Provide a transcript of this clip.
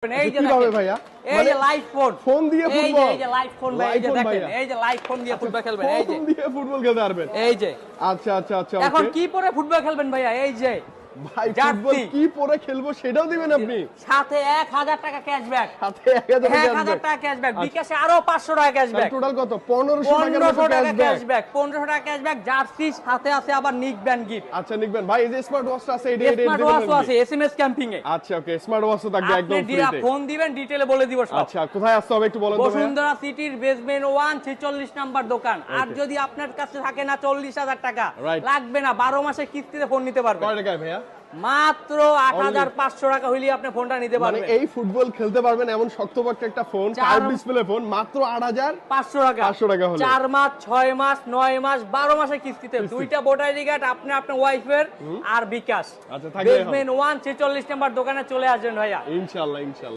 এই যে কিভাবে ভাইয়া এই যে লাইভ ফোন ফোন দিয়ে ফুটবল এই যে লাইভ ফোন ভাই এই যে দেখেন এই যে লাইভ ফোন দিয়ে ফুটবল খেলবেন এই যে ফোন দিয়ে ফুটবল খেলতে পারবেন এই যে আচ্ছা আচ্ছা আচ্ছা এখন ওকে কি পরে ফুটবল খেলবেন ভাইয়া এই যে ভাই জার্সি। ফুটবল কি পরে খেলবো সেটাও দিবেন আপনি সাথে 1000 টাকা ক্যাশব্যাক সাথে 1000 টাকা ক্যাশব্যাক বিকাশে আরো 500 টাকা ক্যাশব্যাক টোটাল কত 1500 টাকার মতো 1500 টাকা ক্যাশব্যাক ক্যাশব্যাক 1500 টাকা ক্যাশব্যাক জার্সি সাথে আছে আবার নিক ব্যান্ড গিফট আচ্ছা নিকবেন ভাই এই যে স্মার্ট ওয়াচটা আছে এটা স্মার্ট ওয়াচও আছে এসএমএস ক্যাম্পিং এ আচ্ছা ওকে স্মার্ট ওয়াচও থাকবে একদম আপনি ফ্রিতে ফোন দিবেন ডিটেইলে বলে দিব সব আচ্ছা কোথায় আসতে হবে একটু বলেন তো ভাইয়া বসুন্ধরা সিটির বেসমেন্ট 146 নাম্বার দোকান আর যদি আপনার কাছে থাকে না 40000 টাকা Right. লাগবে না 12 মাসে কিস্তিতে ফোন নিতে পারবেন কয় টাকায় ভাইয়া মাত্র 8500 টাকা হইলে আপনি ফোনটা নিতে মানে পারবেন এই ফুটবল খেলতে পারবেন এমন শক্তপোক্ত একটা ফোন কার্ভ ডিসপ্লে ফোন মাত্র 8000 500 টাকা 500 টাকা হলে 4 মাস 6 মাস 9 মাস 12 মাসে কিস্তিতে দুইটা ভোটার আইডি কার্ড আপনি আপনার ওয়াইফের আর বিকাশ আচ্ছা থাকবে বেসমেন্ট 146 নাম্বার দোকানে চলে আসবেন ভাইয়া ইনশাআল্লাহ ইনশাআল্লাহ